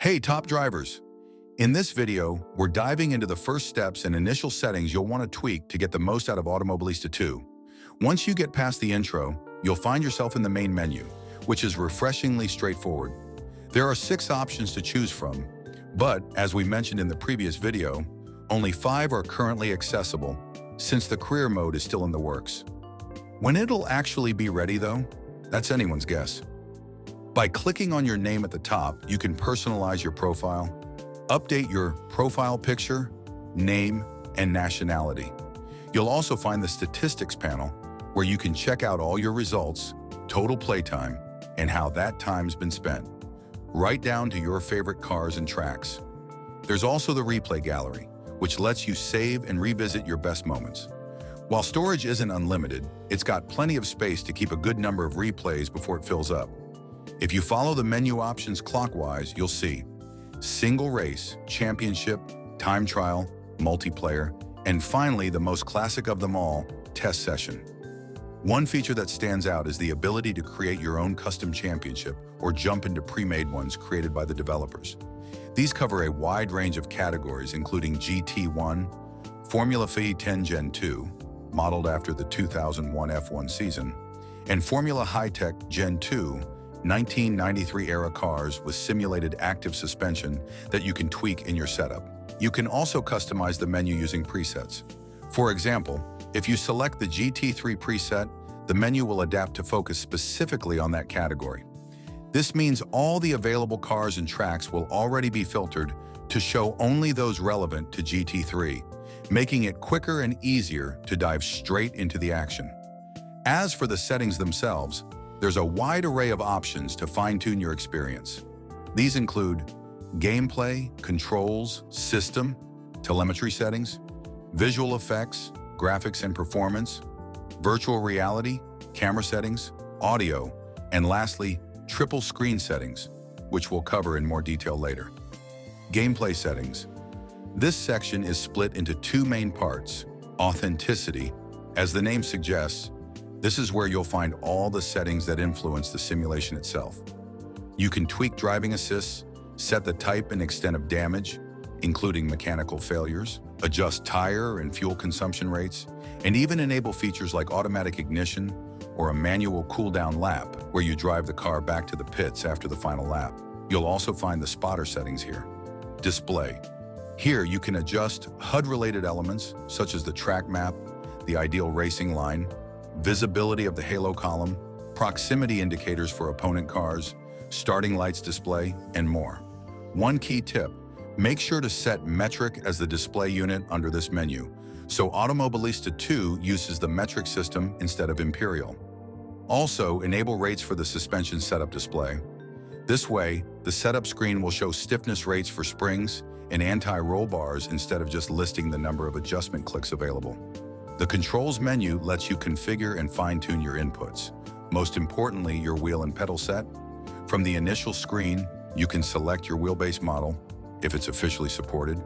Hey, top drivers! In this video, we're diving into the first steps and initial settings you'll want to tweak to get the most out of Automobilista 2. Once you get past the intro, you'll find yourself in the main menu, which is refreshingly straightforward. There are 6 options to choose from, but as we mentioned in the previous video, only 5 are currently accessible, since the career mode is still in the works. When it'll actually be ready though, that's anyone's guess. By clicking on your name at the top, you can personalize your profile, update your profile picture, name, and nationality. You'll also find the statistics panel, where you can check out all your results, total playtime, and how that time's been spent, right down to your favorite cars and tracks. There's also the replay gallery, which lets you save and revisit your best moments. While storage isn't unlimited, it's got plenty of space to keep a good number of replays before it fills up. If you follow the menu options clockwise, you'll see single race, championship, time trial, multiplayer, and finally the most classic of them all, test session. One feature that stands out is the ability to create your own custom championship or jump into pre-made ones created by the developers. These cover a wide range of categories, including GT1, Formula 𝗨𝗏𝗙𝗙𝗦 Gen 2, modeled after the 2001 F1 season, and Formula Hi-Tech Gen 2, 1993-era cars with simulated active suspension that you can tweak in your setup. You can also customize the menu using presets. For example, if you select the GT3 preset, the menu will adapt to focus specifically on that category. This means all the available cars and tracks will already be filtered to show only those relevant to GT3, making it quicker and easier to dive straight into the action. As for the settings themselves, there's a wide array of options to fine-tune your experience. These include gameplay, controls, system, telemetry settings, visual effects, graphics and performance, virtual reality, camera settings, audio, and lastly, triple screen settings, which we'll cover in more detail later. Gameplay settings. This section is split into 2 main parts. Authenticity, as the name suggests, this is where you'll find all the settings that influence the simulation itself. You can tweak driving assists, set the type and extent of damage, including mechanical failures, adjust tire and fuel consumption rates, and even enable features like automatic ignition or a manual cool-down lap, where you drive the car back to the pits after the final lap. You'll also find the spotter settings here. Display. Here you can adjust HUD-related elements, such as the track map, the ideal racing line, visibility of the halo column, proximity indicators for opponent cars, starting lights display, and more. One key tip, make sure to set metric as the display unit under this menu, so Automobilista 2 uses the metric system instead of imperial. Also, enable rates for the suspension setup display. This way, the setup screen will show stiffness rates for springs and anti-roll bars instead of just listing the number of adjustment clicks available. The controls menu lets you configure and fine-tune your inputs, most importantly your wheel and pedal set. From the initial screen, you can select your wheelbase model, if it's officially supported,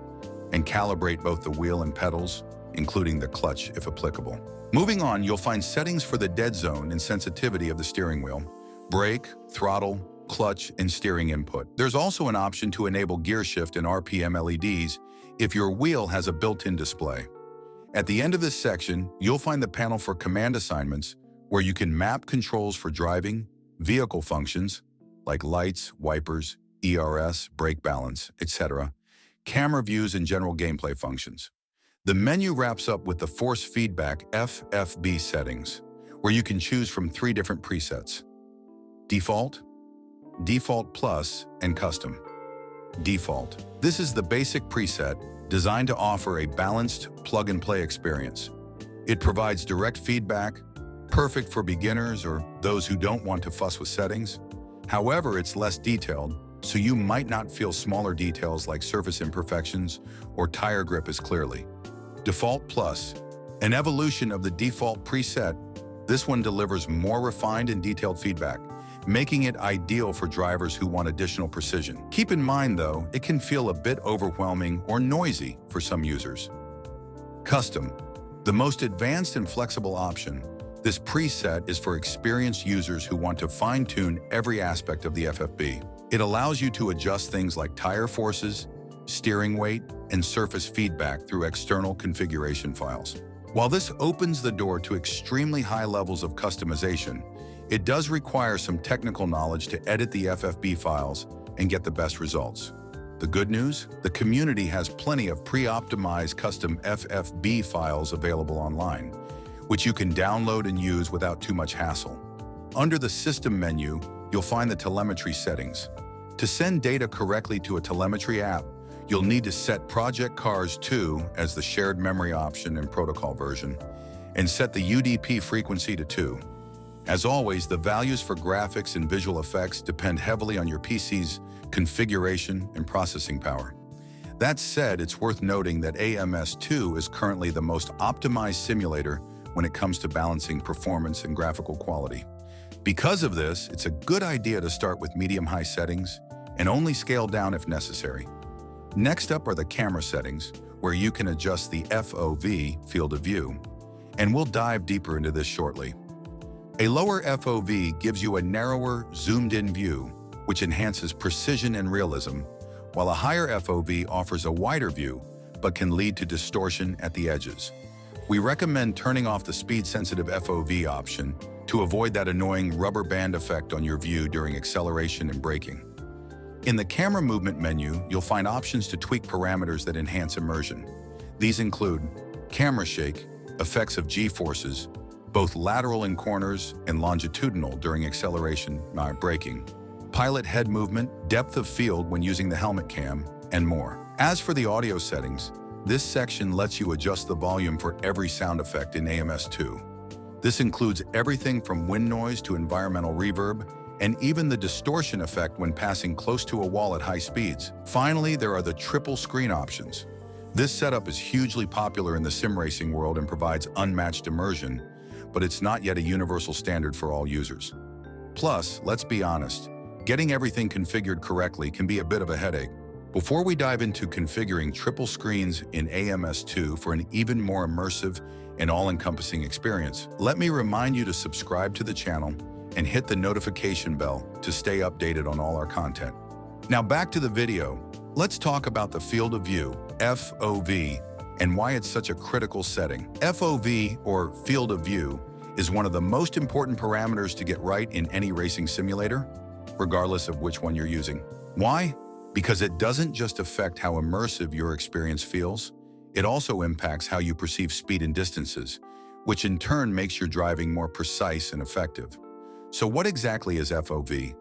and calibrate both the wheel and pedals, including the clutch if applicable. Moving on, you'll find settings for the dead zone and sensitivity of the steering wheel, brake, throttle, clutch, and steering input. There's also an option to enable gear shift and RPM LEDs if your wheel has a built-in display. At the end of this section, you'll find the panel for command assignments, where you can map controls for driving, vehicle functions, like lights, wipers, ERS, brake balance, etc., camera views, and general gameplay functions. The menu wraps up with the force feedback FFB settings, where you can choose from 3 different presets: Default, Default Plus, and Custom. Default. This is the basic preset designed to offer a balanced plug-and-play experience. It provides direct feedback, perfect for beginners or those who don't want to fuss with settings. However, it's less detailed, so you might not feel smaller details like surface imperfections or tire grip as clearly. Default Plus, an evolution of the default preset, this one delivers more refined and detailed feedback, making it ideal for drivers who want additional precision. Keep in mind, though, it can feel a bit overwhelming or noisy for some users. Custom, the most advanced and flexible option, This preset is for experienced users who want to fine-tune every aspect of the FFB. It allows you to adjust things like tire forces, steering weight, and surface feedback through external configuration files. While this opens the door to extremely high levels of customization, it does require some technical knowledge to edit the FFB files and get the best results. The good news? The community has plenty of pre-optimized custom FFB files available online, which you can download and use without too much hassle. Under the System menu, you'll find the telemetry settings. To send data correctly to a telemetry app, you'll need to set Project Cars 2 as the shared memory option and protocol version, and set the UDP frequency to 2. As always, the values for graphics and visual effects depend heavily on your PC's configuration and processing power. That said, it's worth noting that AMS2 is currently the most optimized simulator when it comes to balancing performance and graphical quality. Because of this, it's a good idea to start with medium-high settings and only scale down if necessary. Next up are the camera settings, where you can adjust the FOV, field of view, and we'll dive deeper into this shortly. A lower FOV gives you a narrower, zoomed-in view, which enhances precision and realism, while a higher FOV offers a wider view, but can lead to distortion at the edges. We recommend turning off the speed-sensitive FOV option to avoid that annoying rubber band effect on your view during acceleration and braking. In the camera movement menu, you'll find options to tweak parameters that enhance immersion. These include camera shake, effects of G-forces, both lateral in corners and longitudinal during acceleration, not braking, pilot head movement, depth of field when using the helmet cam, and more. As for the audio settings, this section lets you adjust the volume for every sound effect in AMS2. This includes everything from wind noise to environmental reverb, and even the distortion effect when passing close to a wall at high speeds. Finally, there are the triple screen options. This setup is hugely popular in the sim racing world and provides unmatched immersion, but it's not yet a universal standard for all users. Plus, let's be honest, getting everything configured correctly can be a bit of a headache. Before we dive into configuring triple screens in AMS2 for an even more immersive and all-encompassing experience, let me remind you to subscribe to the channel and hit the notification bell to stay updated on all our content. Now back to the video, let's talk about the field of view, FOV, and why it's such a critical setting. FOV, or field of view, is one of the most important parameters to get right in any racing simulator, regardless of which one you're using. Why? Because it doesn't just affect how immersive your experience feels, it also impacts how you perceive speed and distances, which in turn makes your driving more precise and effective. So what exactly is FOV?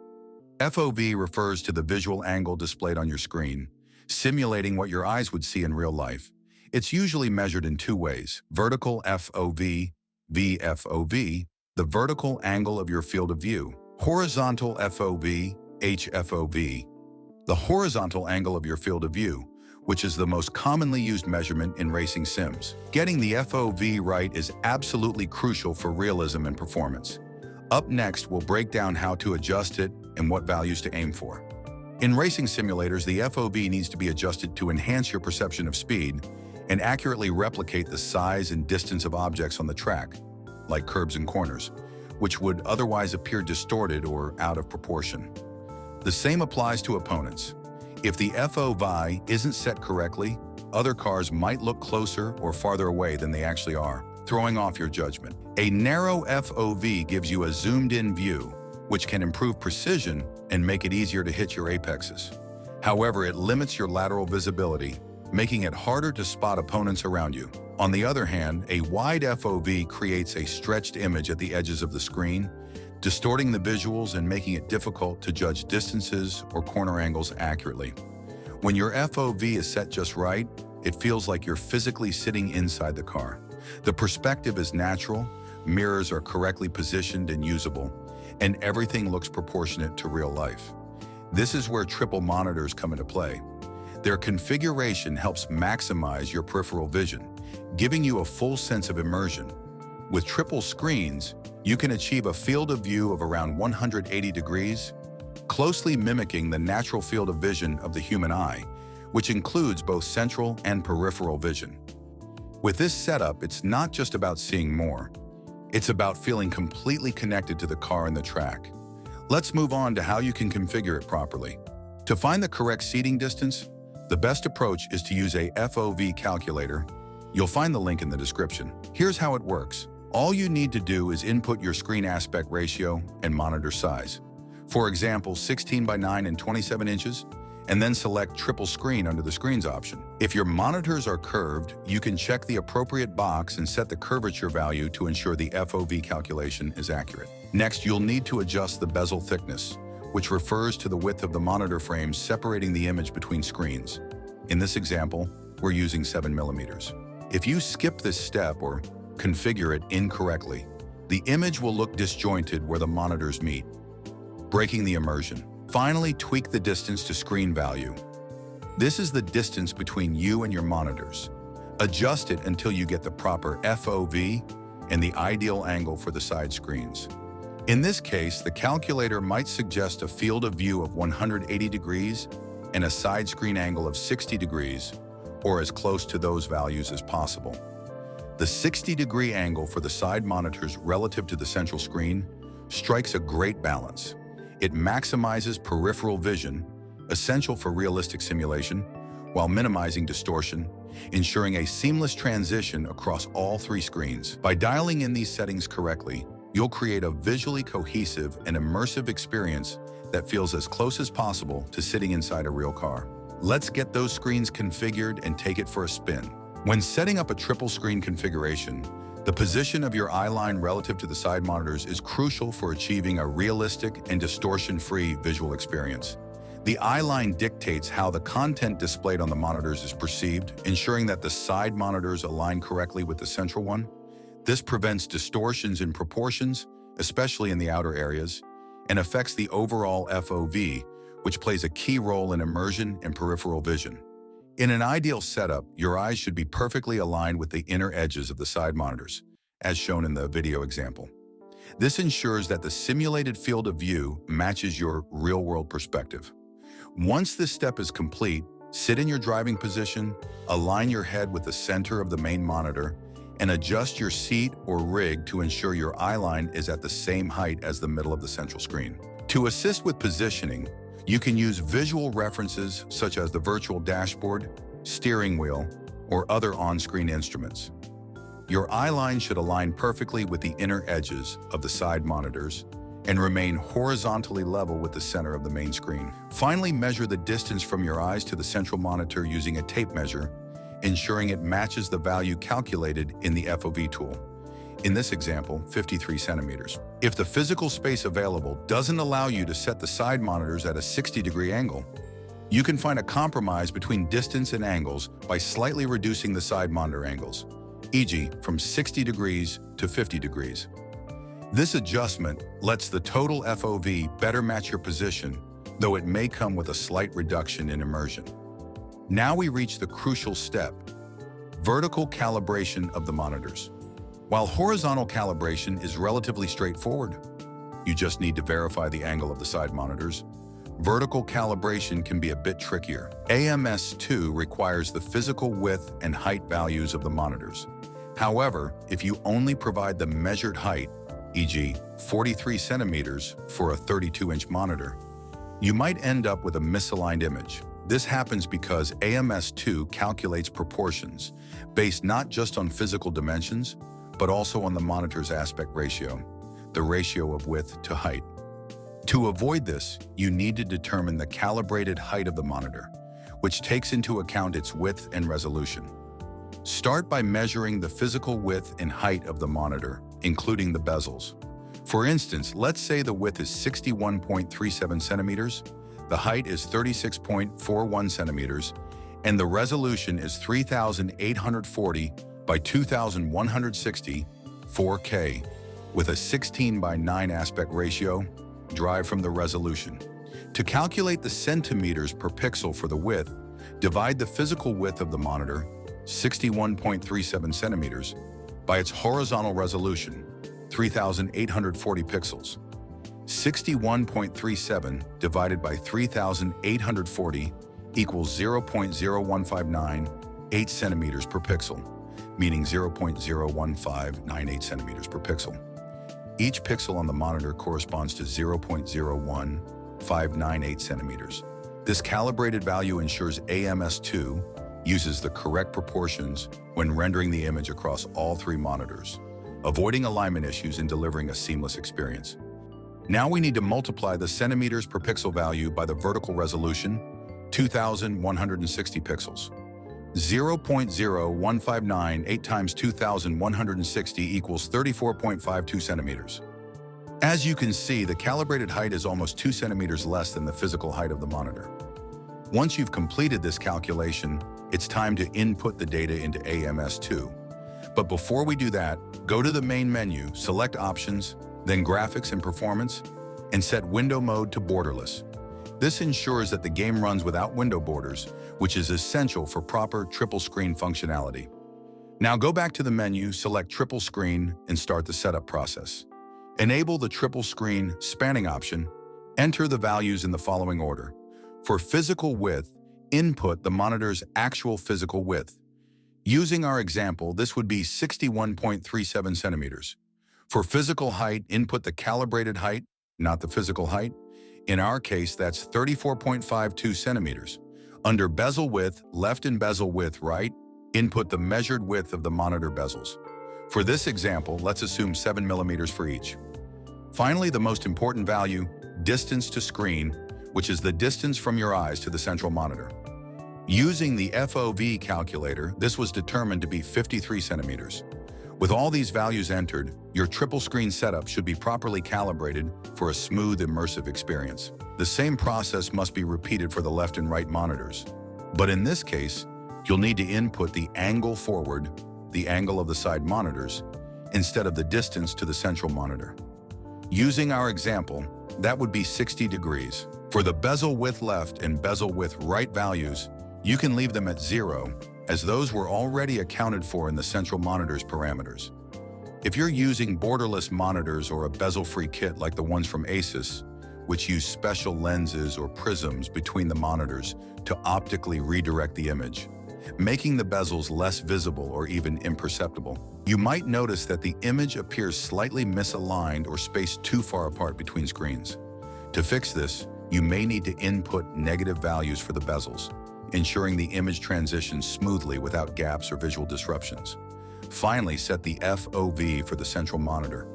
FOV refers to the visual angle displayed on your screen, simulating what your eyes would see in real life. It's usually measured in two ways: vertical FOV, VFOV, the vertical angle of your field of view; horizontal FOV, HFOV, the horizontal angle of your field of view, which is the most commonly used measurement in racing sims. Getting the FOV right is absolutely crucial for realism and performance. Up next, we'll break down how to adjust it and what values to aim for. In racing simulators, the FOV needs to be adjusted to enhance your perception of speed and accurately replicate the size and distance of objects on the track, like curbs and corners, which would otherwise appear distorted or out of proportion. The same applies to opponents. If the FOV isn't set correctly, other cars might look closer or farther away than they actually are, throwing off your judgment. A narrow FOV gives you a zoomed-in view, which can improve precision and make it easier to hit your apexes. However, it limits your lateral visibility, making it harder to spot opponents around you. On the other hand, a wide FOV creates a stretched image at the edges of the screen, distorting the visuals and making it difficult to judge distances or corner angles accurately. When your FOV is set just right, it feels like you're physically sitting inside the car. The perspective is natural, mirrors are correctly positioned and usable, and everything looks proportionate to real life. This is where triple monitors come into play. Their configuration helps maximize your peripheral vision, giving you a full sense of immersion. With triple screens, you can achieve a field of view of around 180 degrees, closely mimicking the natural field of vision of the human eye, which includes both central and peripheral vision. With this setup, it's not just about seeing more. It's about feeling completely connected to the car and the track, Let's move on to how you can configure it properly. To find the correct seating distance, the best approach is to use a FOV calculator. You'll find the link in the description. Here's how it works. All you need to do is input your screen aspect ratio and monitor size. For example, 16:9 and 27 inches, and then select triple screen under the screens option. If your monitors are curved, you can check the appropriate box and set the curvature value to ensure the FOV calculation is accurate. Next, you'll need to adjust the bezel thickness, which refers to the width of the monitor frame separating the image between screens. In this example, we're using 7 millimeters. If you skip this step or configure it incorrectly, the image will look disjointed where the monitors meet, breaking the immersion. Finally, tweak the distance to screen value. This is the distance between you and your monitors. Adjust it until you get the proper FOV and the ideal angle for the side screens. In this case, the calculator might suggest a field of view of 180 degrees and a side screen angle of 60 degrees, or as close to those values as possible. The 60-degree angle for the side monitors relative to the central screen strikes a great balance. It maximizes peripheral vision, essential for realistic simulation, while minimizing distortion, ensuring a seamless transition across all three screens. By dialing in these settings correctly, you'll create a visually cohesive and immersive experience that feels as close as possible to sitting inside a real car. Let's get those screens configured and take it for a spin. When setting up a triple screen configuration, the position of your eye line relative to the side monitors is crucial for achieving a realistic and distortion-free visual experience. The eye line dictates how the content displayed on the monitors is perceived, ensuring that the side monitors align correctly with the central one. This prevents distortions in proportions, especially in the outer areas, and affects the overall FOV, which plays a key role in immersion and peripheral vision. In an ideal setup, your eyes should be perfectly aligned with the inner edges of the side monitors, as shown in the video example. This ensures that the simulated field of view matches your real-world perspective. Once this step is complete, sit in your driving position, align your head with the center of the main monitor, and adjust your seat or rig to ensure your eye line is at the same height as the middle of the central screen. To assist with positioning, you can use visual references such as the virtual dashboard, steering wheel, or other on-screen instruments. Your eye line should align perfectly with the inner edges of the side monitors and remain horizontally level with the center of the main screen. Finally, measure the distance from your eyes to the central monitor using a tape measure, ensuring it matches the value calculated in the FOV tool. In this example, 53 centimeters. If the physical space available doesn't allow you to set the side monitors at a 60-degree angle, you can find a compromise between distance and angles by slightly reducing the side monitor angles, e.g. from 60 degrees to 50 degrees. This adjustment lets the total FOV better match your position, though it may come with a slight reduction in immersion. Now we reach the crucial step: vertical calibration of the monitors. While horizontal calibration is relatively straightforward, you just need to verify the angle of the side monitors. Vertical calibration can be a bit trickier. AMS2 requires the physical width and height values of the monitors. However, if you only provide the measured height, e.g. 43 centimeters for a 32-inch monitor, you might end up with a misaligned image. This happens because AMS2 calculates proportions based not just on physical dimensions, but also on the monitor's aspect ratio, the ratio of width to height. To avoid this, you need to determine the calibrated height of the monitor, which takes into account its width and resolution. Start by measuring the physical width and height of the monitor, including the bezels. For instance, let's say the width is 61.37 centimeters, the height is 36.41 centimeters, and the resolution is 3840 by 2160 4K with a 16:9 aspect ratio derived from the resolution. To calculate the centimeters per pixel for the width, divide the physical width of the monitor, 61.37 centimeters, by its horizontal resolution, 3840 pixels. 61.37 divided by 3840 equals 0.01598 centimeters per pixel, meaning 0.01598 centimeters per pixel. Each pixel on the monitor corresponds to 0.01598 centimeters. This calibrated value ensures AMS2 uses the correct proportions when rendering the image across all three monitors, avoiding alignment issues and delivering a seamless experience. Now we need to multiply the centimeters per pixel value by the vertical resolution, 2,160 pixels. 0.0159 times 2,160 equals 34.52 centimeters. As you can see, the calibrated height is almost 2 centimeters less than the physical height of the monitor. Once you've completed this calculation, it's time to input the data into AMS2. But before we do that, go to the main menu, select Options, then Graphics and Performance, and set Window Mode to borderless. This ensures that the game runs without window borders, which is essential for proper triple screen functionality. Now go back to the menu, select Triple Screen, and start the setup process. Enable the triple screen spanning option. Enter the values in the following order. For physical width, input the monitor's actual physical width. Using our example, this would be 61.37 centimeters. For physical height, input the calibrated height, not the physical height. In our case, that's 34.52 centimeters. Under bezel width, left and bezel width right, input the measured width of the monitor bezels. For this example, let's assume 7 millimeters for each. Finally, the most important value, distance to screen, which is the distance from your eyes to the central monitor. Using the FOV calculator, this was determined to be 53 centimeters. With all these values entered, your triple screen setup should be properly calibrated for a smooth, immersive experience. The same process must be repeated for the left and right monitors. But in this case, you'll need to input the angle forward, the angle of the side monitors, instead of the distance to the central monitor. Using our example, that would be 60 degrees. For the bezel width left and bezel width right values, you can leave them at 0, as those were already accounted for in the central monitor's parameters. If you're using borderless monitors or a bezel-free kit like the ones from ASUS, which use special lenses or prisms between the monitors to optically redirect the image, making the bezels less visible or even imperceptible, you might notice that the image appears slightly misaligned or spaced too far apart between screens. To fix this, you may need to input negative values for the bezels, ensuring the image transitions smoothly without gaps or visual disruptions. Finally, set the FOV for the central monitor.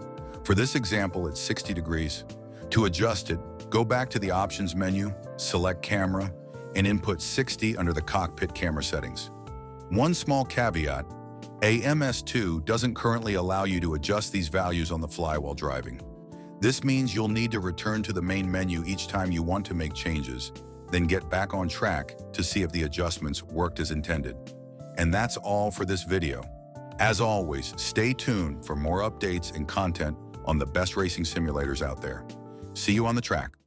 For this example, it's 60 degrees. To adjust it, go back to the Options menu, select Camera, and input 60 under the cockpit camera settings. One small caveat, AMS2 doesn't currently allow you to adjust these values on the fly while driving. This means you'll need to return to the main menu each time you want to make changes, then get back on track to see if the adjustments worked as intended. And that's all for this video. As always, stay tuned for more updates and content on the best racing simulators out there. See you on the track.